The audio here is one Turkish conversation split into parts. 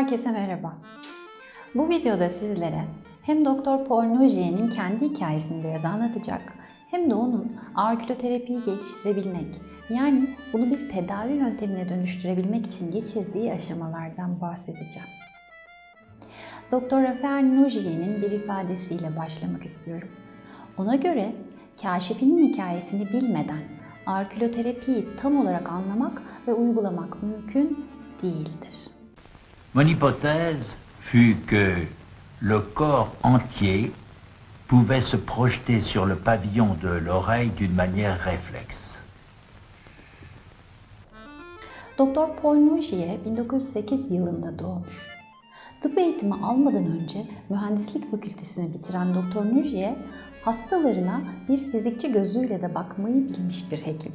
Herkese merhaba. Bu videoda sizlere hem Doktor Paul Nogier'in kendi hikayesini biraz anlatacak hem de onun arküloterapiyi geliştirebilmek, yani bunu bir tedavi yöntemine dönüştürebilmek için geçirdiği aşamalardan bahsedeceğim. Doktor Raphael Nogier'in bir ifadesiyle başlamak istiyorum. Ona göre kaşifinin hikayesini bilmeden arküloterapiyi tam olarak anlamak ve uygulamak mümkün değildir. Mon hypothèse fut que le corps entier pouvait se projeter sur le pavillon de l'oreille d'une manière réflexe. Doktor Paul Nogier 1908 yılında doğmuş. Tıp eğitimi almadan önce mühendislik fakültesini bitiren Doktor Nogier, hastalarına bir fizikçi gözüyle de bakmayı bilmiş bir hekim.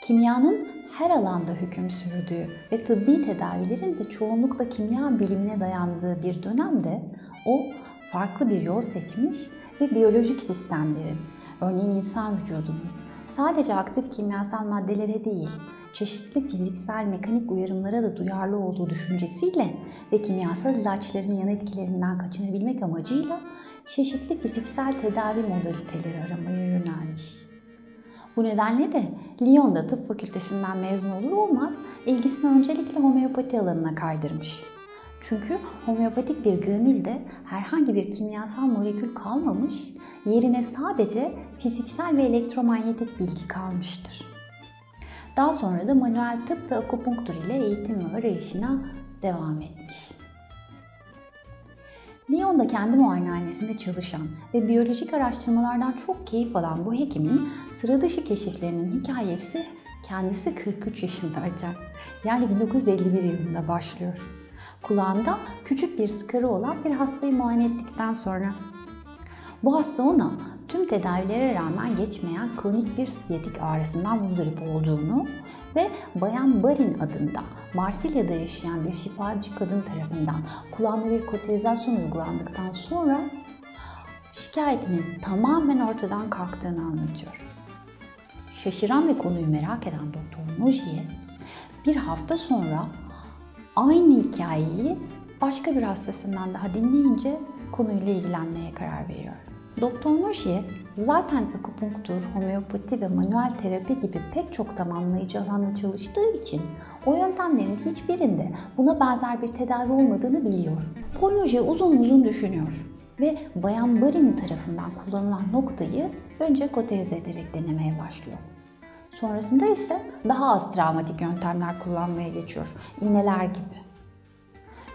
Kimyanın her alanda hüküm sürdüğü ve tıbbi tedavilerin de çoğunlukla kimya bilimine dayandığı bir dönemde o farklı bir yol seçmiş ve biyolojik sistemlerin, örneğin insan vücudunun sadece aktif kimyasal maddelere değil, çeşitli fiziksel mekanik uyarımlara da duyarlı olduğu düşüncesiyle ve kimyasal ilaçların yan etkilerinden kaçınabilmek amacıyla çeşitli fiziksel tedavi modaliteleri aramaya yönelmiş. Bu nedenle de Lyon'da tıp fakültesinden mezun olur olmaz ilgisini öncelikle homeopati alanına kaydırmış. Çünkü homeopatik bir granülde herhangi bir kimyasal molekül kalmamış, yerine sadece fiziksel ve elektromanyetik bilgi kalmıştır. Daha sonra da manuel tıp ve akupunktur ile eğitim ve arayışına devam etmiş. Lyon'da kendi muayenehanesinde çalışan ve biyolojik araştırmalardan çok keyif alan bu hekimin sıra dışı keşiflerinin hikayesi kendisi 43 yaşındayken, yani 1951 yılında başlıyor. Kulağında küçük bir sıkarı olan bir hastayı muayene ettikten sonra. Bu hasta ona tüm tedavilere rağmen geçmeyen kronik bir siyatik ağrısından muzdarip olduğunu ve Bayan Barin adında Marsilya'da yaşayan bir şifacı kadın tarafından kulağına bir koterizasyon uygulandıktan sonra şikayetinin tamamen ortadan kalktığını anlatıyor. Şaşıran ve konuyu merak eden Doktor Nogier bir hafta sonra aynı hikayeyi başka bir hastasından daha dinleyince konuyla ilgilenmeye karar veriyor. Doktor Nogier zaten akupunktur, homeopati ve manuel terapi gibi pek çok tamamlayıcı alanda çalıştığı için o yöntemlerin hiçbirinde buna benzer bir tedavi olmadığını biliyor. Paul Nogier uzun düşünüyor ve Bayan Barin tarafından kullanılan noktayı önce koterize ederek denemeye başlıyor. Sonrasında ise daha az travmatik yöntemler kullanmaya geçiyor, iğneler gibi.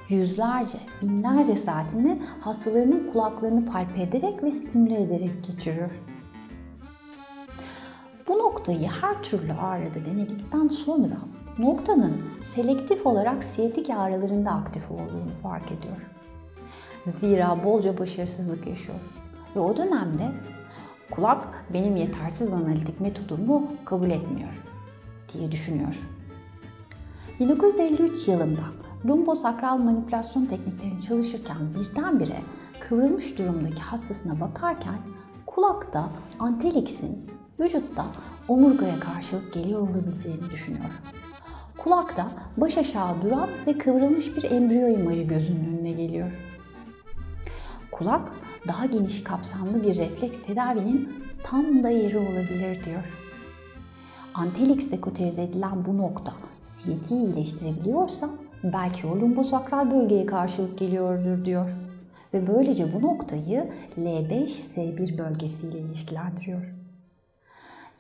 Yüzlerce, binlerce saatini hastalarının kulaklarını palpe ederek ve stimüle ederek geçiriyor. Bu noktayı her türlü ağrıda denedikten sonra noktanın selektif olarak siyatik ağrılarında aktif olduğunu fark ediyor. Zira bolca başarısızlık yaşıyor ve o dönemde kulak benim yetersiz analitik metodumu kabul etmiyor diye düşünüyor. 1953 yılında lumbosakral manipülasyon tekniklerini çalışırken birdenbire kıvrılmış durumdaki hastasına bakarken kulakta anteliksin vücutta omurgaya karşılık geliyor olabileceğini düşünüyor. Kulakta baş aşağı duran ve kıvrılmış bir embriyo imajı gözünün önüne geliyor. Kulak daha geniş kapsamlı bir refleks tedavinin tam da yeri olabilir diyor. Antelix'te koterize edilen bu nokta siyatiği iyileştirebiliyorsa belki o lumbosakral bölgeye karşılık geliyordur diyor. Ve böylece bu noktayı L5-S1 bölgesiyle ilişkilendiriyor.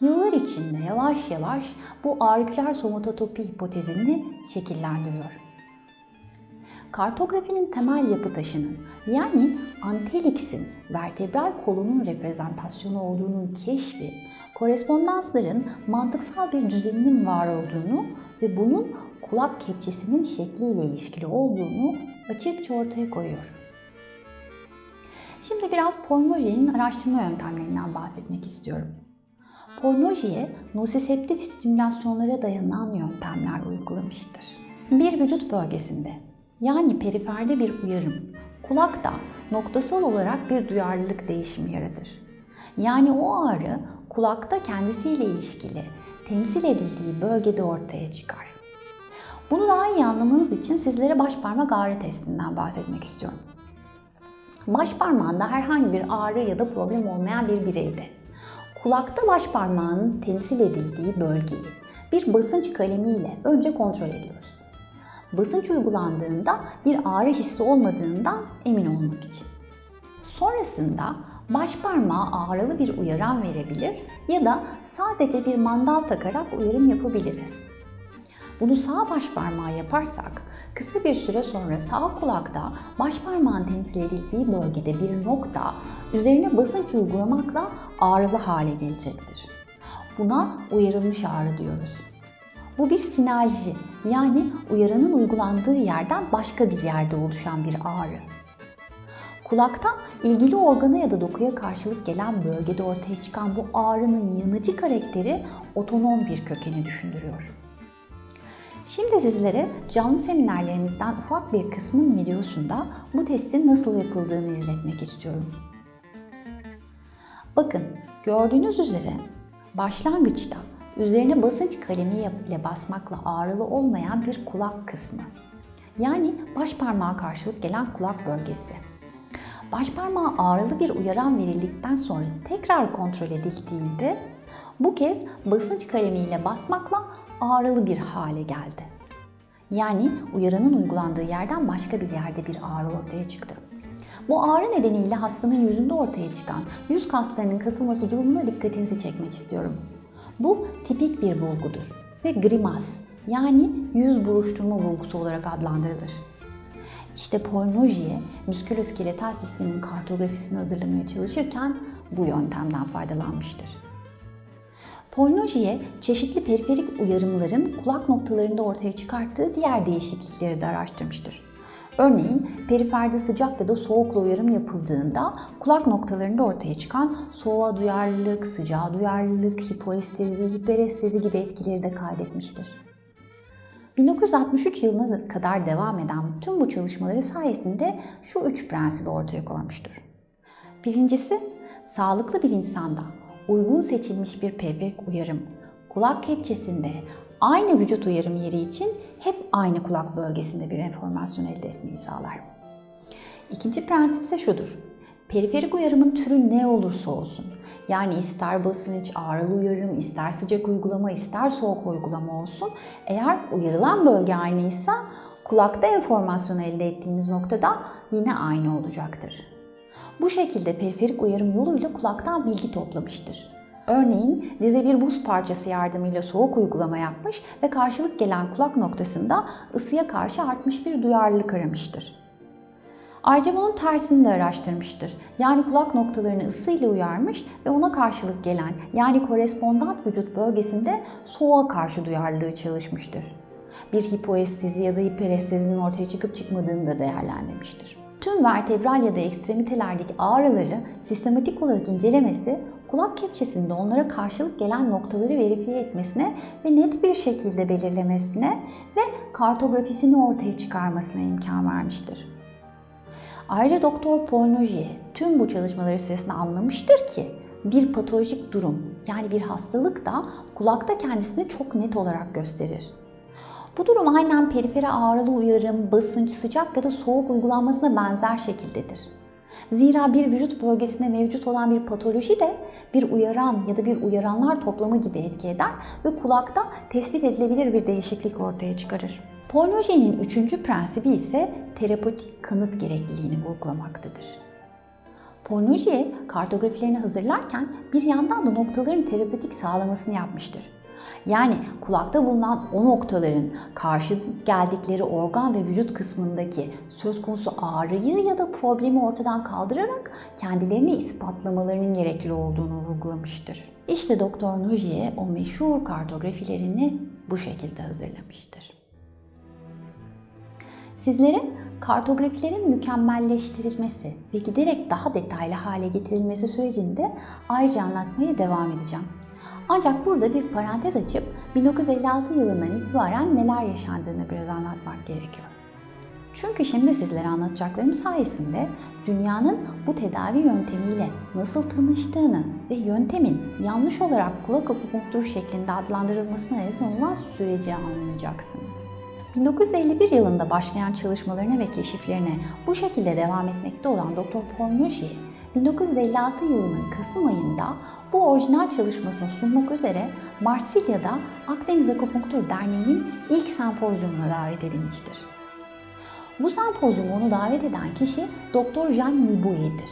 Yıllar içinde yavaş yavaş bu auriküler somatotopi hipotezini şekillendiriyor. Kartografinin temel yapı taşının, yani antelix'in vertebral kolonun reprezentasyonu olduğunun keşfi, korespondansların mantıksal bir düzeninin var olduğunu ve bunun kulak kepçesinin şekliyle ilişkili olduğunu açıkça ortaya koyuyor. Şimdi biraz Paul Nogier'in araştırma yöntemlerinden bahsetmek istiyorum. Paul Nogier, nosiseptif stimülasyonlara dayanan yöntemler uygulamıştır. Bir vücut bölgesinde, yani periferde bir uyarım, kulakta noktasal olarak bir duyarlılık değişimi yaratır. Yani o ağrı kulakta kendisiyle ilişkili, temsil edildiği bölgede ortaya çıkar. Bunu daha iyi anlamanız için sizlere başparmak ağrı testinden bahsetmek istiyorum. Başparmağında herhangi bir ağrı ya da problem olmayan bir bireyde kulakta başparmağının temsil edildiği bölgeyi bir basınç kalemiyle önce kontrol ediyoruz. Basınç uygulandığında bir ağrı hissi olmadığından emin olmak için. Sonrasında başparmağa ağrılı bir uyaran verebilir ya da sadece bir mandal takarak uyarım yapabiliriz. Bunu sağ başparmağa yaparsak kısa bir süre sonra sağ kulakta başparmağın temsil edildiği bölgede bir nokta üzerine basınç uygulamakla ağrılı hale gelecektir. Buna uyarılmış ağrı diyoruz. Bu bir sinerji, yani uyaranın uygulandığı yerden başka bir yerde oluşan bir ağrı. Kulaktan ilgili organa ya da dokuya karşılık gelen bölgede ortaya çıkan bu ağrının yanıcı karakteri otonom bir kökeni düşündürüyor. Şimdi sizlere canlı seminerlerimizden ufak bir kısmın videosunda bu testin nasıl yapıldığını izletmek istiyorum. Bakın, gördüğünüz üzere başlangıçta üzerine basınç kalemiyle basmakla ağrılı olmayan bir kulak kısmı. Yani başparmağa karşılık gelen kulak bölgesi. Başparmağa ağrılı bir uyaran verildikten sonra tekrar kontrol edildiğinde bu kez basınç kalemiyle basmakla ağrılı bir hale geldi. Yani uyaranın uygulandığı yerden başka bir yerde bir ağrı ortaya çıktı. Bu ağrı nedeniyle hastanın yüzünde ortaya çıkan yüz kaslarının kasılması durumuna dikkatinizi çekmek istiyorum. Bu tipik bir bulgudur ve grimas, yani yüz buruşturma bulgusu olarak adlandırılır. İşte Paul Nogier, müsküloskeletal sistemin kartografisini hazırlamaya çalışırken bu yöntemden faydalanmıştır. Paul Nogier, çeşitli periferik uyarımların kulak noktalarında ortaya çıkarttığı diğer değişiklikleri de araştırmıştır. Örneğin periferde sıcak ya da soğukla uyarım yapıldığında kulak noktalarında ortaya çıkan soğuğa duyarlılık, sıcağa duyarlılık, hipoestezi, hiperestezi gibi etkileri de kaydetmiştir. 1963 yılına kadar devam eden tüm bu çalışmaları sayesinde şu 3 prensibi ortaya koymuştur. Birincisi, sağlıklı bir insanda uygun seçilmiş bir periferik uyarım kulak kepçesinde aynı vücut uyarım yeri için hep aynı kulak bölgesinde bir enformasyon elde etmeyi sağlar. İkinci prensip ise şudur. Periferik uyarımın türü ne olursa olsun, yani ister basınç, ağrılı uyarım, ister sıcak uygulama, ister soğuk uygulama olsun, eğer uyarılan bölge aynıysa kulakta enformasyon elde ettiğimiz noktada yine aynı olacaktır. Bu şekilde periferik uyarım yoluyla kulaktan bilgi toplamıştır. Örneğin dize bir buz parçası yardımıyla soğuk uygulama yapmış ve karşılık gelen kulak noktasında ısıya karşı artmış bir duyarlılık aramıştır. Ayrıca bunun tersini de araştırmıştır. Yani kulak noktalarını ısıyla uyarmış ve ona karşılık gelen, yani korespondant vücut bölgesinde soğuğa karşı duyarlılığı çalışmıştır. Bir hipoestezi ya da hiperestezinin ortaya çıkıp çıkmadığını da değerlendirmiştir. Tüm vertebral ya da ekstremitelerdeki ağrıları sistematik olarak incelemesi, kulak kepçesinde onlara karşılık gelen noktaları verifiye etmesine ve net bir şekilde belirlemesine ve kartografisini ortaya çıkarmasına imkan vermiştir. Ayrıca Dr. Paul Nogier tüm bu çalışmaları sırasında anlamıştır ki bir patolojik durum, yani bir hastalık da kulakta kendisini çok net olarak gösterir. Bu durum aynen perifere ağrılı uyarım, basınç, sıcak ya da soğuk uygulanmasına benzer şekildedir. Zira bir vücut bölgesinde mevcut olan bir patoloji de bir uyaran ya da bir uyaranlar toplamı gibi etki eder ve kulakta tespit edilebilir bir değişiklik ortaya çıkarır. Paul Nogier'in üçüncü prensibi ise terapötik kanıt gerekliliğini vurgulamaktadır. Paul Nogier kartografilerini hazırlarken bir yandan da noktaların terapötik sağlamasını yapmıştır. Yani kulakta bulunan o noktaların karşı geldikleri organ ve vücut kısmındaki söz konusu ağrıyı ya da problemi ortadan kaldırarak kendilerini ispatlamalarının gerekli olduğunu vurgulamıştır. İşte Dr. Nogier o meşhur kartografilerini bu şekilde hazırlamıştır. Sizlere kartografilerin mükemmelleştirilmesi ve giderek daha detaylı hale getirilmesi sürecinde ayrıca anlatmaya devam edeceğim. Ancak burada bir parantez açıp 1956 yılından itibaren neler yaşandığını biraz anlatmak gerekiyor. Çünkü şimdi sizlere anlatacaklarım sayesinde dünyanın bu tedavi yöntemiyle nasıl tanıştığını ve yöntemin yanlış olarak kulak akupunkturu şeklinde adlandırılmasına neden olan süreci anlayacaksınız. 1951 yılında başlayan çalışmalarına ve keşiflerine bu şekilde devam etmekte olan Dr. Paul Nogier, 1956 yılının Kasım ayında bu orijinal çalışmasını sunmak üzere Marsilya'da Akdeniz Akupunktur Derneği'nin ilk sempozyumuna davet edilmiştir. Bu sempozyuma onu davet eden kişi Dr. Jean Nibouet'dir.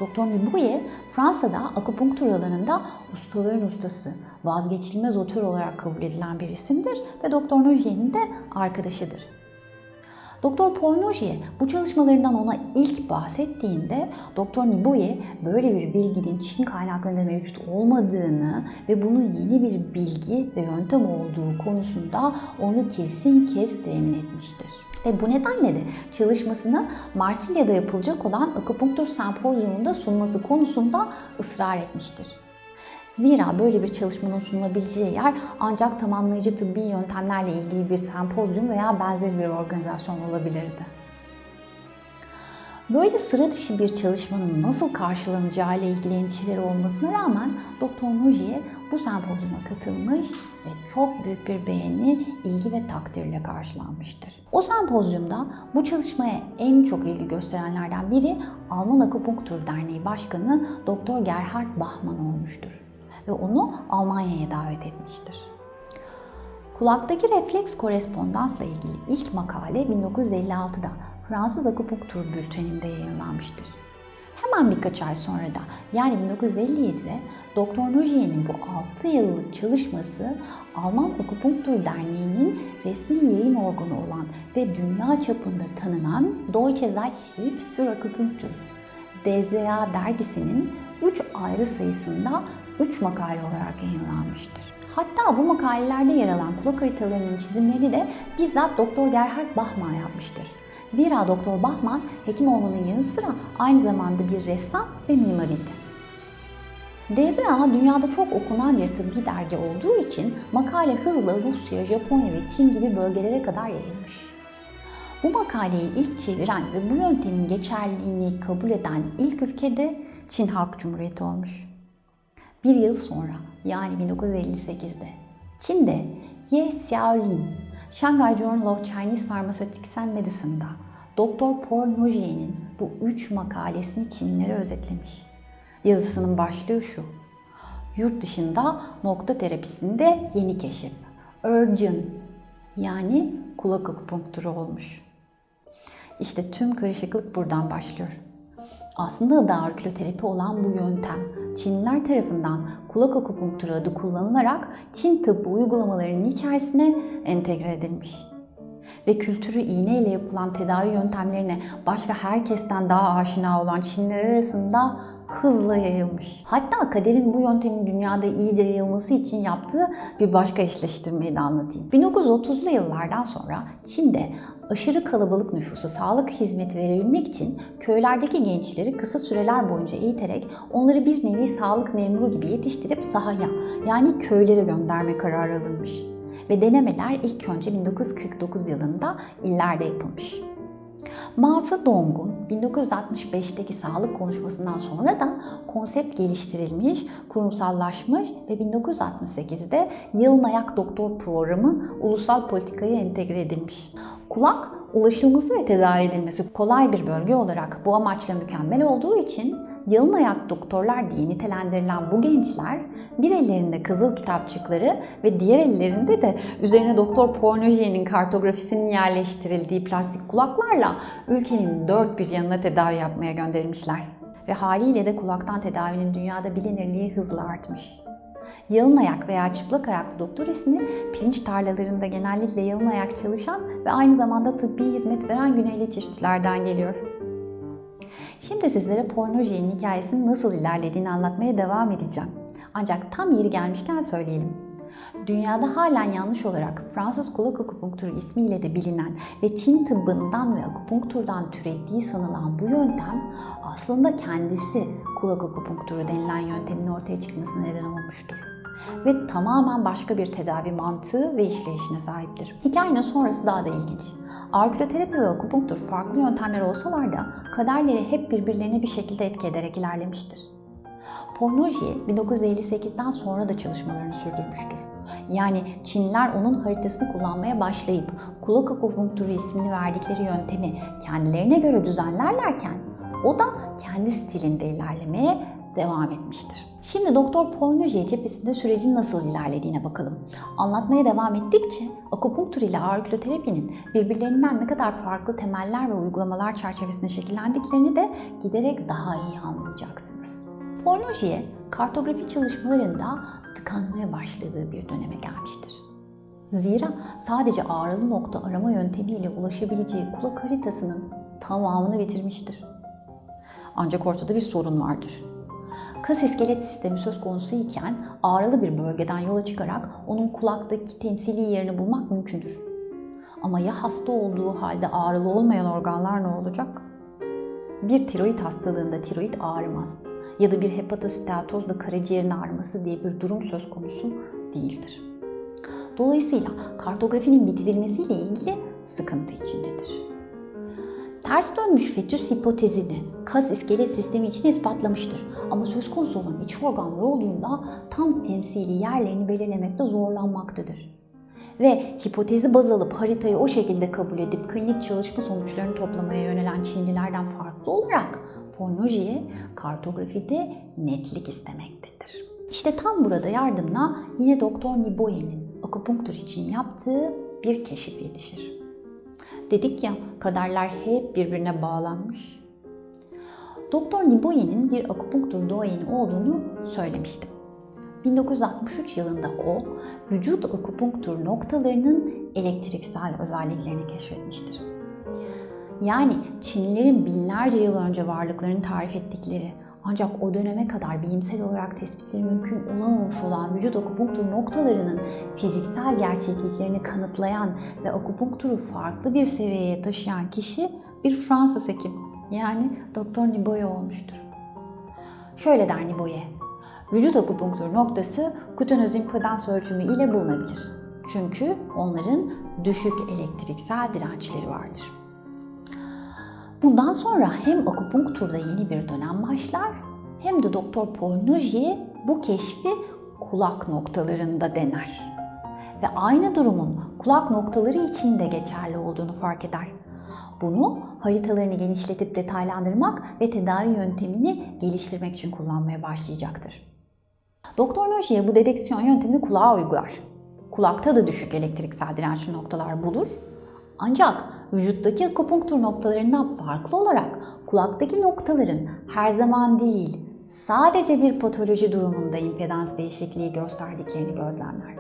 Dr. Nibouet, Fransa'da akupunktur alanında ustaların ustası, vazgeçilmez otör olarak kabul edilen bir isimdir ve Dr. Nogier'in de arkadaşıdır. Dr. Paul Nogier bu çalışmalarından ona ilk bahsettiğinde Dr. Nibouet böyle bir bilginin Çin kaynaklarında mevcut olmadığını ve bunun yeni bir bilgi ve yöntem olduğu konusunda onu kesin temin etmiştir. Ve bu nedenle de çalışmasını Marsilya'da yapılacak olan akupunktur sempozyumunda sunması konusunda ısrar etmiştir. Zira böyle bir çalışmanın sunulabileceği yer ancak tamamlayıcı tıbbi yöntemlerle ilgili bir sempozyum veya benzeri bir organizasyon olabilirdi. Böyle sıra dışı bir çalışmanın nasıl karşılanacağı ile ilgili endişeleri olmasına rağmen Dr. Nogier bu sempozyuma katılmış ve çok büyük bir beğeni, ilgi ve takdirle karşılanmıştır. O sempozyumda bu çalışmaya en çok ilgi gösterenlerden biri Alman Akupunktur Derneği Başkanı Dr. Gerhard Bachmann olmuştur ve onu Almanya'ya davet etmiştir. Kulaktaki refleks korespondansla ilgili ilk makale 1956'da Fransız Akupunktur Bülteni'nde yayınlanmıştır. Hemen birkaç ay sonra da yani 1957'de Dr. Nogier'in bu 6 yıllık çalışması Alman Akupunktur Derneği'nin resmi yayın organı olan ve dünya çapında tanınan Deutsche Zeitschrift für Akupunktur DZA dergisinin 3 ayrı sayısında 3 makale olarak yayınlanmıştır. Hatta bu makalelerde yer alan kulak haritalarının çizimlerini de bizzat Dr. Gerhard Bachmann yapmıştır. Zira Dr. Bachmann hekim olmanın yanı sıra aynı zamanda bir ressam ve mimarıydı. DZA dünyada çok okunan bir tıbbi dergi olduğu için makale hızla Rusya, Japonya ve Çin gibi bölgelere kadar yayılmış. Bu makaleyi ilk çeviren ve bu yöntemin geçerliliğini kabul eden ilk ülke de Çin Halk Cumhuriyeti olmuş. Bir yıl sonra yani 1958'de Çin'de Ye Xiaolin, Shanghai Journal of Chinese Pharmaceutics and Medicine'da Dr. Paul Nogier'in bu 3 makalesini Çinlilere özetlemiş. Yazısının başlığı şu: Yurt dışında nokta terapisinde yeni keşif. Urgent yani kulak akupunkturu olmuş. İşte tüm karışıklık buradan başlıyor. Aslında adı arküloterapi olan bu yöntem Çinliler tarafından kulak akupunkturu adı kullanılarak Çin tıbbı uygulamalarının içerisine entegre edilmiş. Ve kültürü iğne ile yapılan tedavi yöntemlerine başka herkesten daha aşina olan Çinliler arasında hızla yayılmış. Hatta kaderin bu yöntemin dünyada iyice yayılması için yaptığı bir başka eşleştirmeyi de anlatayım. 1930'lu yıllardan sonra Çin'de aşırı kalabalık nüfusa sağlık hizmeti verebilmek için köylerdeki gençleri kısa süreler boyunca eğiterek onları bir nevi sağlık memuru gibi yetiştirip sahaya yani köylere gönderme kararı alınmış. Ve denemeler ilk önce 1949 yılında illerde yapılmış. Mao Zedong'un 1965'teki sağlık konuşmasından sonra da konsept geliştirilmiş, kurumsallaşmış ve 1968'de Yalın Ayak Doktor programı ulusal politikaya entegre edilmiş. Kulak, ulaşılması ve tedavi edilmesi kolay bir bölge olarak bu amaçla mükemmel olduğu için yalın ayak doktorlar diye nitelendirilen bu gençler bir ellerinde kızıl kitapçıkları ve diğer ellerinde de üzerine Dr. Paul Nogier'in kartografisinin yerleştirildiği plastik kulaklarla ülkenin dört bir yanına tedavi yapmaya gönderilmişler. Ve haliyle de kulaktan tedavinin dünyada bilinirliği hızla artmış. Yalın ayak veya çıplak ayaklı doktor ismi pirinç tarlalarında genellikle yalın ayak çalışan ve aynı zamanda tıbbi hizmet veren Güneyli çiftçilerden geliyor. Şimdi sizlere Paul Nogier'in hikayesinin nasıl ilerlediğini anlatmaya devam edeceğim. Ancak tam yeri gelmişken söyleyelim. Dünyada halen yanlış olarak Fransız kulak akupunkturu ismiyle de bilinen ve Çin tıbbından ve akupunkturdan türediği sanılan bu yöntem aslında kendisi kulak akupunkturu denilen yöntemin ortaya çıkmasına neden olmuştur. Ve tamamen başka bir tedavi mantığı ve işleyişine sahiptir. Hikayenin sonrası daha da ilginç. Arküloterapi ve akupunktur farklı yöntemler olsalar da kaderleri hep birbirlerine bir şekilde etki ederek ilerlemiştir. Pornoji 1958'den sonra da çalışmalarını sürdürmüştür. Yani Çinliler onun haritasını kullanmaya başlayıp kulak akupunkturu ismini verdikleri yöntemi kendilerine göre düzenlerlerken o da kendi stilinde ilerlemeye devam etmiştir. Şimdi Doktor Pornoji cephesinde sürecin nasıl ilerlediğine bakalım. Anlatmaya devam ettikçe akupunktur ile ağrıkloterapinin birbirlerinden ne kadar farklı temeller ve uygulamalar çerçevesinde şekillendiklerini de giderek daha iyi anlayacaksınız. Pornoji'ye kartografi çalışmalarında tıkanmaya başladığı bir döneme gelmiştir. Zira sadece ağrılı nokta arama yöntemiyle ulaşabileceği kulak haritasının tamamını bitirmiştir. Ancak ortada bir sorun vardır. Kas iskelet sistemi söz konusu iken ağrılı bir bölgeden yola çıkarak onun kulaktaki temsili yerini bulmak mümkündür. Ama ya hasta olduğu halde ağrılı olmayan organlar ne olacak? Bir tiroid hastalığında tiroid ağrımaz ya da bir hepatosteatozda karaciğerin ağrıması diye bir durum söz konusu değildir. Dolayısıyla kartografinin bitirilmesiyle ilgili sıkıntı içindedir. Ters dönmüş fetüs hipotezini kas iskelet sistemi için ispatlamıştır. Ama söz konusu olan iç organlar olduğunda tam temsili yerlerini belirlemekte zorlanmaktadır. Ve hipotezi baz alıp haritayı o şekilde kabul edip klinik çalışma sonuçlarını toplamaya yönelen Çinlilerden farklı olarak Pornoji'ye kartografide netlik istemektedir. İşte tam burada yardımına yine Doktor Niboye'nin akupunktur için yaptığı bir keşif yetişir. Dedik ya, kaderler hep birbirine bağlanmış. Doktor Niboye'nin bir akupunktur duayeni olduğunu söylemiştim. 1963 yılında o, vücut akupunktur noktalarının elektriksel özelliklerini keşfetmiştir. Yani Çinlilerin binlerce yıl önce varlıklarını tarif ettikleri ancak o döneme kadar bilimsel olarak tespitleri mümkün olamamış olan vücut akupunktur noktalarının fiziksel gerçekliklerini kanıtlayan ve akupunkturu farklı bir seviyeye taşıyan kişi bir Fransız hekim, yani Doktor Niboye olmuştur. Şöyle der Niboye, vücut akupunktur noktası kutanöz impedans ölçümü ile bulunabilir. Çünkü onların düşük elektriksel dirençleri vardır. Bundan sonra hem akupunkturda yeni bir dönem başlar hem de Doktor Pornoji bu keşfi kulak noktalarında dener. Ve aynı durumun kulak noktaları için de geçerli olduğunu fark eder. Bunu haritalarını genişletip detaylandırmak ve tedavi yöntemini geliştirmek için kullanmaya başlayacaktır. Doktor Nojiye bu dedeksiyon yöntemini kulağa uygular. Kulakta da düşük elektriksel dirençli noktalar bulur. Ancak vücuttaki akupunktur noktalarından farklı olarak kulaktaki noktaların her zaman değil, sadece bir patoloji durumunda impedans değişikliği gösterdiklerini gözlemler.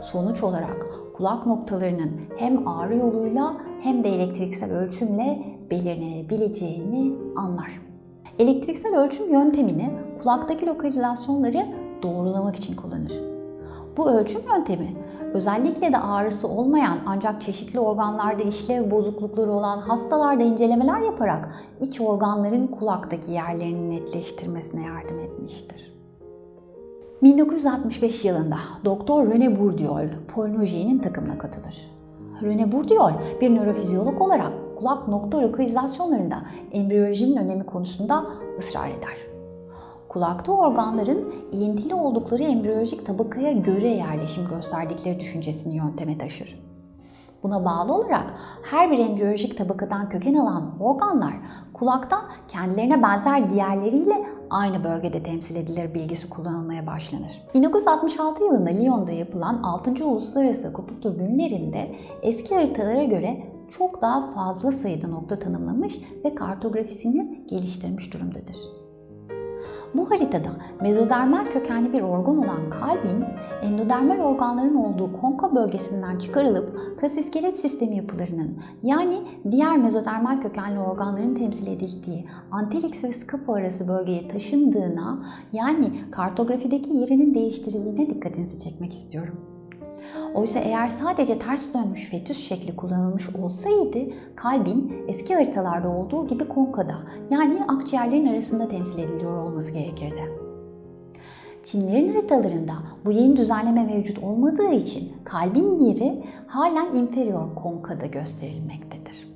Sonuç olarak kulak noktalarının hem ağrı yoluyla hem de elektriksel ölçümle belirlenebileceğini anlar. Elektriksel ölçüm yöntemini kulaktaki lokalizasyonları doğrulamak için kullanır. Bu ölçüm yöntemi özellikle de ağrısı olmayan ancak çeşitli organlarda işlev bozuklukları olan hastalarda incelemeler yaparak iç organların kulaktaki yerlerini netleştirmesine yardım etmiştir. 1965 yılında Doktor René Bourdiol, Pornoji'nin takımına katılır. René Bourdiol bir nörofizyolog olarak kulak nokta lokalizasyonlarında embriyolojinin önemi konusunda ısrar eder. Kulakta organların ilintili oldukları embriyolojik tabakaya göre yerleşim gösterdikleri düşüncesini yönteme taşır. Buna bağlı olarak her bir embriyolojik tabakadan köken alan organlar kulakta kendilerine benzer diğerleriyle aynı bölgede temsil edilir bilgisi kullanılmaya başlanır. 1966 yılında Lyon'da yapılan 6. Uluslararası Akupunktur Günleri'nde eski haritalara göre çok daha fazla sayıda nokta tanımlamış ve kartografisini geliştirmiş durumdadır. Bu haritada mezodermal kökenli bir organ olan kalbin endodermal organların olduğu konka bölgesinden çıkarılıp kas iskelet sistemi yapılarının yani diğer mezodermal kökenli organların temsil edildiği anterix ve scapha arası bölgeye taşındığına yani kartografideki yerinin değiştirildiğine dikkatinizi çekmek istiyorum. Oysa eğer sadece ters dönmüş fetüs şekli kullanılmış olsaydı kalbin eski haritalarda olduğu gibi konkada yani akciğerlerin arasında temsil ediliyor olması gerekirdi. Çinlilerin haritalarında bu yeni düzenleme mevcut olmadığı için kalbin yeri halen inferior konkada gösterilmektedir.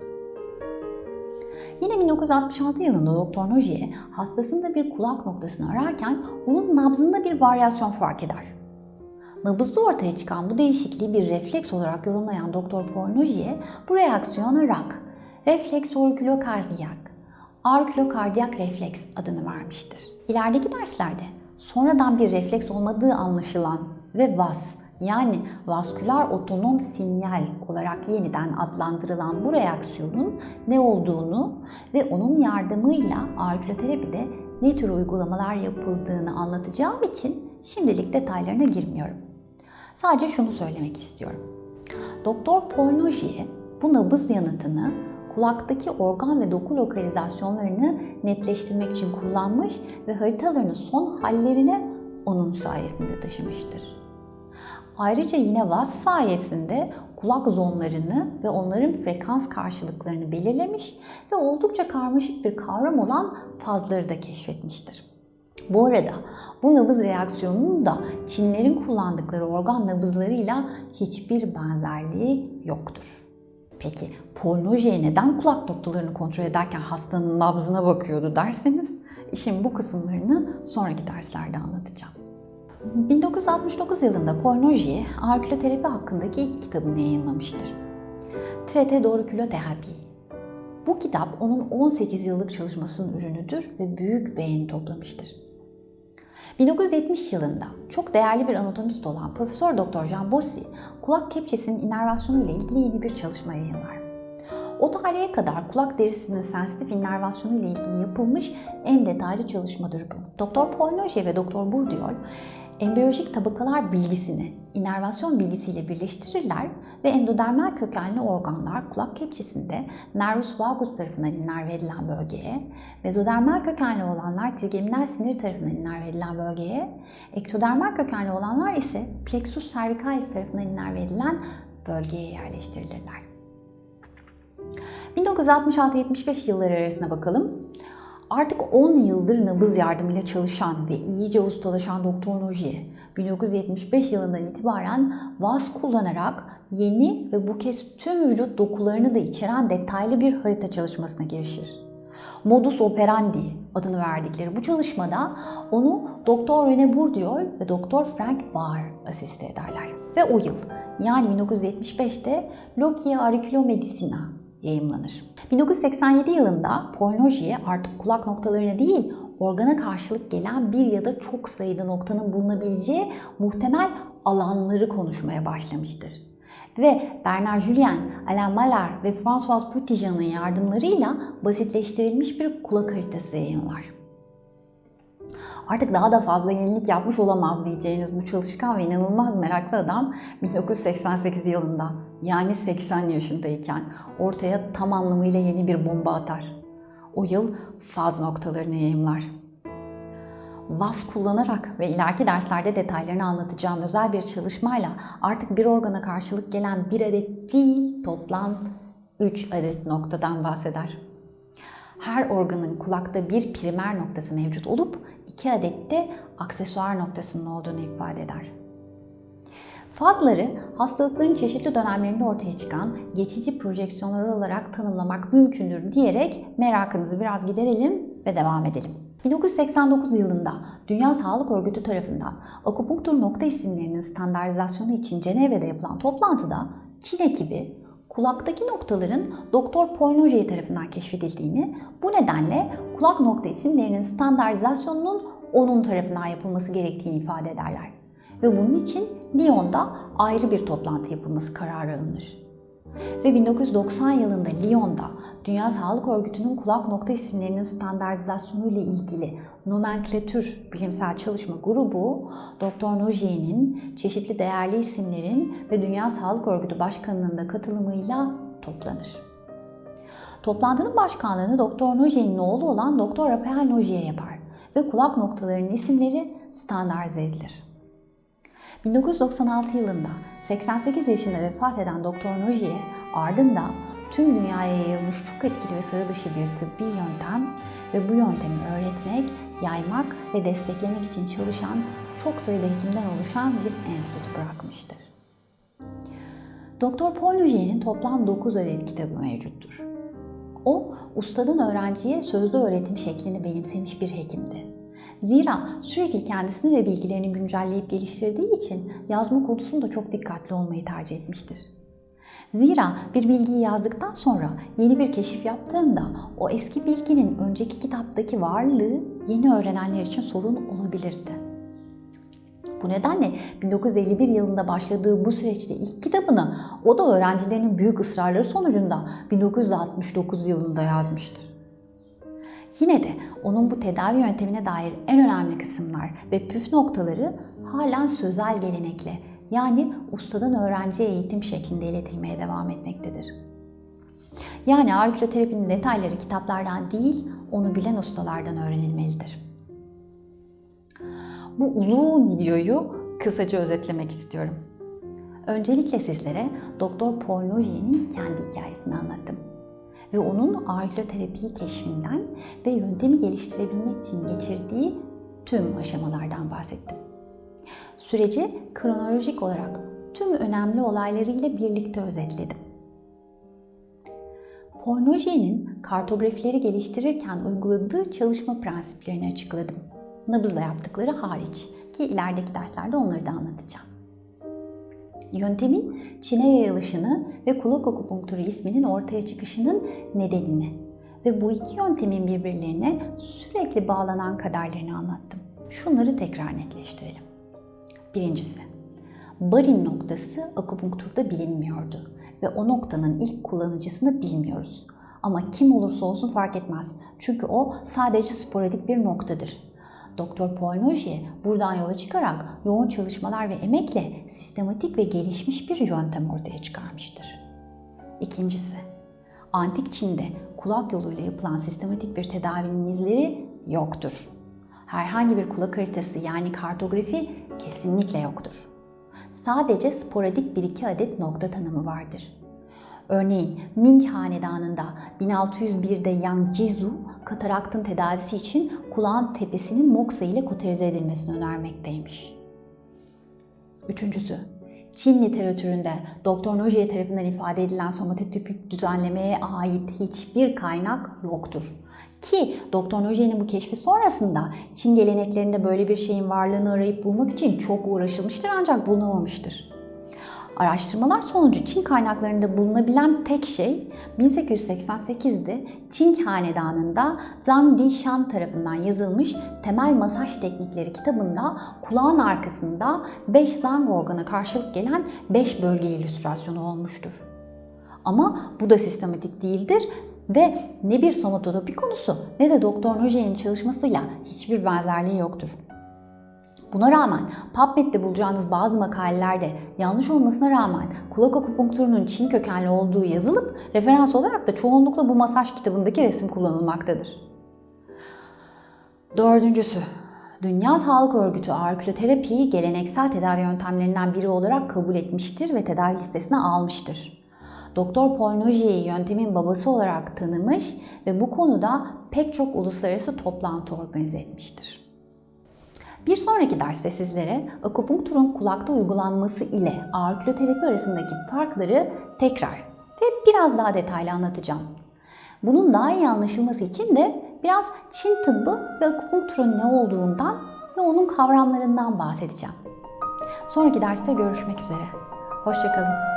Yine 1966 yılında Doktor Nojier hastasında bir kulak noktasını ararken onun nabzında bir varyasyon fark eder. Nabızda ortaya çıkan bu değişikliği bir refleks olarak yorumlayan Doktor Paul Nojier bu reaksiyona RAK, refleks aurikulokardiyak, aurikulokardiyak refleks adını vermiştir. İlerideki derslerde sonradan bir refleks olmadığı anlaşılan ve VAS yani vasküler otonom sinyal olarak yeniden adlandırılan bu reaksiyonun ne olduğunu ve onun yardımıyla aurikuloterapide ne tür uygulamalar yapıldığını anlatacağım için şimdilik detaylarına girmiyorum. Sadece şunu söylemek istiyorum. Doktor Paul Nojier bu nabız yanıtını kulaktaki organ ve doku lokalizasyonlarını netleştirmek için kullanmış ve haritalarını son hallerine onun sayesinde taşımıştır. Ayrıca yine VAS sayesinde kulak zonlarını ve onların frekans karşılıklarını belirlemiş ve oldukça karmaşık bir kavram olan fazları da keşfetmiştir. Bu arada bu nabız reaksiyonunun da Çinlilerin kullandıkları organ nabızlarıyla hiçbir benzerliği yoktur. Peki Paul Nojier neden kulak noktalarını kontrol ederken hastanın nabzına bakıyordu derseniz, işin bu kısımlarını sonraki derslerde anlatacağım. 1969 yılında Paul Nojier auriküloterapi hakkındaki ilk kitabını yayınlamıştır. Traité d'auriculothérapie. Bu kitap onun 18 yıllık çalışmasının ürünüdür ve büyük beğeni toplamıştır. 1970 yılında çok değerli bir anatomist olan Profesör Doktor Jean Bossi, kulak kepçesinin inervasyonu ile ilgili yeni bir çalışma yayınlar. O tarihe kadar kulak derisinin sensitif inervasyonu ile ilgili yapılmış en detaylı çalışmadır bu. Doktor Paul Nojier ve Doktor Bourdieu embriyolojik tabakalar bilgisini inervasyon bilgisiyle birleştirirler ve endodermal kökenli organlar kulak kepçesinde nervus vagus tarafından inerve edilen bölgeye, mezodermal kökenli olanlar trigeminal sinir tarafından inerve edilen bölgeye, ektodermal kökenli olanlar ise plexus cervicalis tarafından inerve edilen bölgeye yerleştirilirler. 1966-75 yılları arasına bakalım. Artık 10 yıldır nabız yardımıyla çalışan ve iyice ustalaşan Doktor Nojier, 1975 yılından itibaren VAS kullanarak yeni ve bu kez tüm vücut dokularını da içeren detaylı bir harita çalışmasına girişir. Modus operandi adını verdikleri bu çalışmada onu Doktor René Bourdieu ve Doktor Frank Bahr asiste ederler. Ve o yıl yani 1975'te Locia Auriculomedicina yayımlanır. 1987 yılında Paul Nojier artık kulak noktalarına değil, organa karşılık gelen bir ya da çok sayıda noktanın bulunabileceği muhtemel alanları konuşmaya başlamıştır. Ve Bernard Julien, Alain Malard ve François Petitjean'ın yardımlarıyla basitleştirilmiş bir kulak haritası yayınlar. Artık daha da fazla yenilik yapmış olamaz diyeceğiniz bu çalışkan ve inanılmaz meraklı adam 1988 yılında yani 80 yaşındayken ortaya tam anlamıyla yeni bir bomba atar. O yıl faz noktalarını yayımlar. VAS kullanarak ve ileriki derslerde detaylarını anlatacağım özel bir çalışmayla artık bir organa karşılık gelen bir adet değil toplam 3 adet noktadan bahseder. Her organın kulakta bir primer noktası mevcut olup 2 adet de aksesuar noktasının olduğunu ifade eder. Fazları hastalıkların çeşitli dönemlerinde ortaya çıkan geçici projeksiyonlar olarak tanımlamak mümkündür diyerek merakınızı biraz giderelim ve devam edelim. 1989 yılında Dünya Sağlık Örgütü tarafından akupunktur nokta isimlerinin standartizasyonu için Cenevre'de yapılan toplantıda Çin ekibi kulaktaki noktaların Doktor Paul Nojier tarafından keşfedildiğini, bu nedenle kulak nokta isimlerinin standartizasyonunun onun tarafından yapılması gerektiğini ifade ederler. Ve bunun için Lyon'da ayrı bir toplantı yapılması kararı alınır. Ve 1990 yılında Lyon'da Dünya Sağlık Örgütü'nün kulak nokta isimlerinin standartizasyonu ile ilgili nomenklatür bilimsel çalışma grubu, Doktor Nojier'in çeşitli değerli isimlerin ve Dünya Sağlık Örgütü Başkanı'nın da katılımıyla toplanır. Toplantının başkanlığını Doktor Nojier'in oğlu olan Doktor Raphael Nojier yapar ve kulak noktalarının isimleri standartize edilir. 1996 yılında 88 yaşında vefat eden Doktor Nojier ardından tüm dünyaya yayılmış çok etkili ve sıra dışı bir tıbbi yöntem ve bu yöntemi öğretmek, yaymak ve desteklemek için çalışan çok sayıda hekimden oluşan bir enstitü bırakmıştır. Doktor Paul Nojier'in toplam 9 adet kitabı mevcuttur. O, ustadan öğrenciye sözlü öğretim şeklini benimsemiş bir hekimdi. Zira sürekli kendisini ve bilgilerini güncelleyip geliştirdiği için yazma konusunda çok dikkatli olmayı tercih etmiştir. Zira bir bilgiyi yazdıktan sonra yeni bir keşif yaptığında o eski bilginin önceki kitaptaki varlığı yeni öğrenenler için sorun olabilirdi. Bu nedenle 1951 yılında başladığı bu süreçte ilk kitabını o da öğrencilerinin büyük ısrarları sonucunda 1969 yılında yazmıştır. Yine de onun bu tedavi yöntemine dair en önemli kısımlar ve püf noktaları halen sözel gelenekle, yani ustadan öğrenciye eğitim şeklinde iletilmeye devam etmektedir. Yani ağrı-küloterapinin detayları kitaplardan değil, onu bilen ustalardan öğrenilmelidir. Bu uzun videoyu kısaca özetlemek istiyorum. Öncelikle sizlere Doktor Paul Nogier'in kendi hikayesini anlattım. Ve onun ağrı-küterapiyi keşfinden ve yöntemi geliştirebilmek için geçirdiği tüm aşamalardan bahsettim. Süreci kronolojik olarak tüm önemli olaylarıyla birlikte özetledim. Paul Nogier'in kartografileri geliştirirken uyguladığı çalışma prensiplerini açıkladım. Nabızla yaptıkları hariç, ki ilerideki derslerde onları da anlatacağım. Yöntemin Çin'e yayılışını ve kulak akupunkturu isminin ortaya çıkışının nedenini ve bu iki yöntemin birbirlerine sürekli bağlanan kaderlerini anlattım. Şunları tekrar netleştirelim. Birincisi, Barin noktası akupunkturda bilinmiyordu ve o noktanın ilk kullanıcısını bilmiyoruz. Ama kim olursa olsun fark etmez. Çünkü o sadece sporadik bir noktadır. Doktor Paul Nogier buradan yola çıkarak yoğun çalışmalar ve emekle sistematik ve gelişmiş bir yöntem ortaya çıkarmıştır. İkincisi, Antik Çin'de kulak yoluyla yapılan sistematik bir tedavinin izleri yoktur. Herhangi bir kulak haritası yani kartografi kesinlikle yoktur. Sadece sporadik 1-2 adet nokta tanımı vardır. Örneğin Ming Hanedanı'nda 1601'de Yang Jizu, kataraktın tedavisi için kulağın tepesinin moksa ile koterize edilmesini önermekteymiş. Üçüncüsü, Çin literatüründe Doktor Nogier tarafından ifade edilen somatotipik düzenlemeye ait hiçbir kaynak yoktur. Ki Doktor Nogier'in bu keşfi sonrasında Çin geleneklerinde böyle bir şeyin varlığını arayıp bulmak için çok uğraşılmıştır ancak bulunamamıştır. Araştırmalar sonucu Çin kaynaklarında bulunabilen tek şey 1888'de Çin Hanedanı'nda Zhang Dishan tarafından yazılmış Temel Masaj Teknikleri kitabında kulağın arkasında 5 zang organa karşılık gelen 5 bölge illüstrasyonu olmuştur. Ama bu da sistematik değildir ve ne bir somatotopi konusu ne de Doktor Nogier'in çalışmasıyla hiçbir benzerliği yoktur. Buna rağmen PubMed'de bulacağınız bazı makalelerde yanlış olmasına rağmen kulak akupunkturunun Çin kökenli olduğu yazılıp referans olarak da çoğunlukla bu masaj kitabındaki resim kullanılmaktadır. Dördüncüsü, Dünya Sağlık Örgütü ağrı-küterapiyi geleneksel tedavi yöntemlerinden biri olarak kabul etmiştir ve tedavi listesine almıştır. Doktor Paul Nogier'i yöntemin babası olarak tanımış ve bu konuda pek çok uluslararası toplantı organize etmiştir. Bir sonraki derste sizlere akupunkturun kulakta uygulanması ile ağrı-küterapi arasındaki farkları tekrar ve biraz daha detaylı anlatacağım. Bunun daha iyi anlaşılması için de biraz Çin tıbbı ve akupunkturun ne olduğundan ve onun kavramlarından bahsedeceğim. Sonraki derste görüşmek üzere. Hoşça kalın.